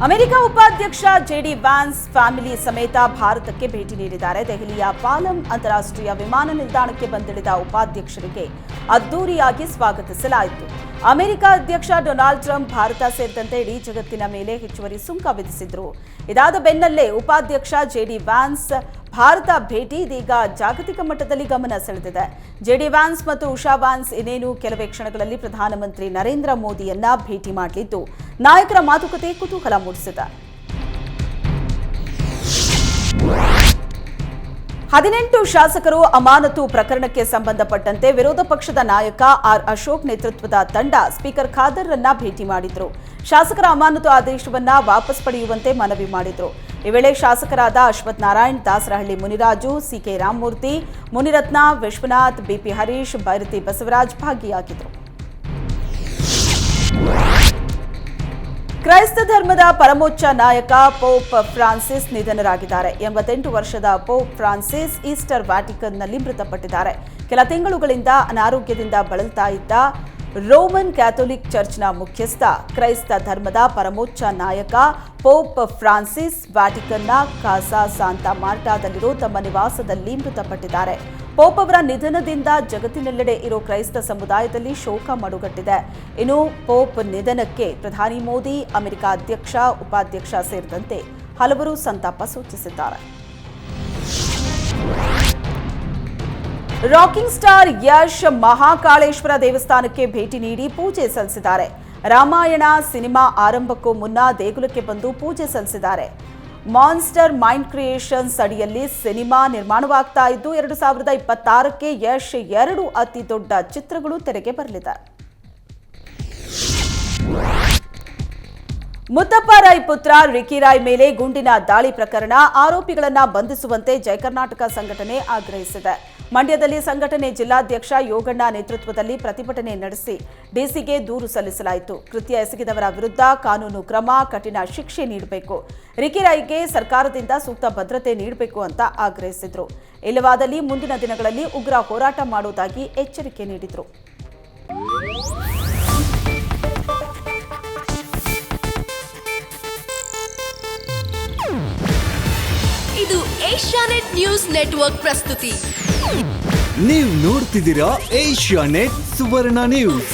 America ಉಪಾಧ್ಯಕ್ಷ JD wands family ಸಮೇತ ಭಾರತಕ್ಕೆ ಭೇಟಿ ನೀಡಿದ್ದಾರೆ. ದೆಹಲಿಯ ಪಾಲಂ ಅಂತಾರಾಷ್ಟ್ರೀಯ ವಿಮಾನ ನಿಲ್ದಾಣಕ್ಕೆ ಬಂದಿಳಿದ ಉಪಾಧ್ಯಕ್ಷರಿಗೆ ಅದ್ದೂರಿಯಾಗಿ ಸ್ವಾಗತಿಸಲಾಯಿತು. ಅಮೆರಿಕ ಅಧ್ಯಕ್ಷ ಡೊನಾಲ್ಡ್ ಟ್ರಂಪ್ ಭಾರತ ಸೇರಿದಂತೆ ಇಡೀ ಜಗತ್ತಿನ ಮೇಲೆ ಹೆಚ್ಚುವರಿ ಸುಂಕ ವಿಧಿಸಿದ್ರು. ಇದಾದ ಬೆನ್ನಲ್ಲೇ ಉಪಾಧ್ಯಕ್ಷ ಜೆಡಿ ವ್ಯಾನ್ಸ್ ಭಾರತ ಭೇಟಿ ಇದೀಗ ಜಾಗತಿಕ ಮಟ್ಟದಲ್ಲಿ ಗಮನ ಸೆಳೆದಿದೆ. ಜೆಡಿ ವ್ಯಾನ್ಸ್ ಮತ್ತು ಉಷಾ ವ್ಯಾನ್ಸ್ ಇನ್ನೇನು ಕೆಲವೇ ಕ್ಷಣಗಳಲ್ಲಿ ಪ್ರಧಾನಮಂತ್ರಿ ನರೇಂದ್ರ ಮೋದಿಯನ್ನ ಭೇಟಿ ಮಾಡಲಿದ್ದು ನಾಯಕರ ಮಾತುಕತೆ ಕುತೂಹಲ ಮೂಡಿಸಿದೆ. 18 ಶಾಸಕರು ಅಮಾನತು ಪ್ರಕರಣಕ್ಕೆ ಸಂಬಂಧಪಟ್ಟಂತೆ ವಿರೋಧ ಪಕ್ಷದ ನಾಯಕ ಆರ್ ಅಶೋಕ್ ನೇತೃತ್ವದ ತಂಡ ಸ್ಪೀಕರ್ ಖಾದರ್ರನ್ನ ಭೇಟಿ ಮಾಡಿದ್ರು. ಶಾಸಕರ ಅಮಾನತು ಆದೇಶವನ್ನ ವಾಪಸ್ ಪಡೆಯುವಂತೆ ಮನವಿ ಮಾಡಿದ್ರು. ಈ ವೇಳೆ ಶಾಸಕರಾದ ಅಶ್ವಥ್ ನಾರಾಯಣ್, ದಾಸರಹಳ್ಳಿ ಮುನಿರಾಜು, ಸಿಕೆ ರಾಮಮೂರ್ತಿ, ಮುನಿರತ್ನ, ವಿಶ್ವನಾಥ್, ಬಿಪಿ ಹರೀಶ್, ಬೈರತಿ ಬಸವರಾಜ್ ಭಾಗಿಯಾಗಿದ್ದರು. ಕ್ರೈಸ್ತ ಧರ್ಮದ ಪರಮೋಚ್ಚ ನಾಯಕ ಪೋಪ್ ಫ್ರಾನ್ಸಿಸ್ ನಿಧನರಾಗಿದ್ದಾರೆ. 88 ವರ್ಷದ ಪೋಪ್ ಫ್ರಾನ್ಸಿಸ್ ಈಸ್ಟರ್ ವ್ಯಾಟಿಕನ್ನಲ್ಲಿ ಮೃತಪಟ್ಟಿದ್ದಾರೆ. ಕೆಲ ತಿಂಗಳುಗಳಿಂದ ಅನಾರೋಗ್ಯದಿಂದ ಬಳಲ್ತಾ ಇದ್ದ ರೋಮನ್ ಕ್ಯಾಥೋಲಿಕ್ ಚರ್ಚ್ನ ಮುಖ್ಯಸ್ಥ, ಕ್ರೈಸ್ತ ಧರ್ಮದ ಪರಮೋಚ್ಚ ನಾಯಕ ಪೋಪ್ ಫ್ರಾನ್ಸಿಸ್ ವ್ಯಾಟಿಕನ್ನ ಕಾಸಾ ಸಾಂತಾ ಮಾರ್ಟಾದಲ್ಲಿರೋ ತಮ್ಮ ನಿವಾಸದಲ್ಲಿ ಮೃತಪಟ್ಟಿದ್ದಾರೆ. ಪೋಪ್ ಅವರ ನಿಧನದಿಂದ ಜಗತ್ತಿನೆಲ್ಲೆಡೆ ಇರೋ ಕ್ರೈಸ್ತ ಸಮುದಾಯದಲ್ಲಿ ಶೋಕ ಮಡುಗಟ್ಟಿದೆ. ಇನ್ನು ಪೋಪ್ ನಿಧನಕ್ಕೆ ಪ್ರಧಾನಿ ಮೋದಿ, ಅಮೆರಿಕ ಅಧ್ಯಕ್ಷ, ಉಪಾಧ್ಯಕ್ಷ ಸೇರಿದಂತೆ ಹಲವರು ಸಂತಾಪ ಸೂಚಿಸಿದ್ದಾರೆ. ರಾಕಿಂಗ್ ಸ್ಟಾರ್ ಯಶ್ ಮಹಾಕಾಳೇಶ್ವರ ದೇವಸ್ಥಾನಕ್ಕೆ ಭೇಟಿ ನೀಡಿ ಪೂಜೆ ಸಲ್ಲಿಸಿದ್ದಾರೆ. ರಾಮಾಯಣ ಸಿನಿಮಾ ಆರಂಭಕ್ಕೂ ಮುನ್ನ ದೇಗುಲಕ್ಕೆ ಬಂದು ಪೂಜೆ ಸಲ್ಲಿಸಿದ್ದಾರೆ. ಮಾನ್ಸ್ಟರ್ ಮೈಂಡ್ ಕ್ರಿಯೇಷನ್ಸ್ ಅಡಿಯಲ್ಲಿ ಸಿನಿಮಾ ನಿರ್ಮಾಣವಾಗ್ತಾ ಇದ್ದು 2026ಕ್ಕೆ ಯಶ್ 2 ಅತಿ ದೊಡ್ಡ ಚಿತ್ರಗಳು ತೆರೆಗೆ ಬರಲಿದೆ. ಮುತ್ತಪ್ಪ ರಾಯ್ ಪುತ್ರ ರಿಕಿ ರಾಯ್ ಮೇಲೆ ಗುಂಡಿನ ದಾಳಿ ಪ್ರಕರಣ ಆರೋಪಿಗಳನ್ನ ಬಂಧಿಸುವಂತೆ ಜಯ ಕರ್ನಾಟಕ ಸಂಘಟನೆ ಆಗ್ರಹಿಸಿದೆ. ಮಂಡ್ಯದಲ್ಲಿ ಸಂಘಟನೆ ಜಿಲ್ಲಾಧ್ಯಕ್ಷ ಯೋಗಣ್ಣ ನೇತೃತ್ವದಲ್ಲಿ ಪ್ರತಿಭಟನೆ ನಡೆಸಿ ಡಿಸಿಗೆ ದೂರು ಸಲ್ಲಿಸಲಾಯಿತು. ಕೃತ್ಯ ಎಸಗಿದವರ ವಿರುದ್ಧ ಕಾನೂನು ಕ್ರಮ, ಕಠಿಣ ಶಿಕ್ಷೆ ನೀಡಬೇಕು, ರಿಕಿ ರಾಯ್ಗೆ ಸರ್ಕಾರದಿಂದ ಸೂಕ್ತ ಭದ್ರತೆ ನೀಡಬೇಕು ಅಂತ ಆಗ್ರಹಿಸಿದ್ರು. ಇಲ್ಲವಾದಲ್ಲಿ ಮುಂದಿನ ದಿನಗಳಲ್ಲಿ ಉಗ್ರ ಹೋರಾಟ ಮಾಡುವುದಾಗಿ ಎಚ್ಚರಿಕೆ ನೀಡಿದ್ರು. ಇದು ಏಷ್ಯಾನೆಟ್ ನ್ಯೂಸ್ ನೆಟ್ವರ್ಕ್ ಪ್ರಸ್ತುತಿ. ನೀವು ನೋಡ್ತಿದ್ದೀರಾ ಏಷ್ಯಾನೆಟ್ ಸುವರ್ಣ ನ್ಯೂಸ್.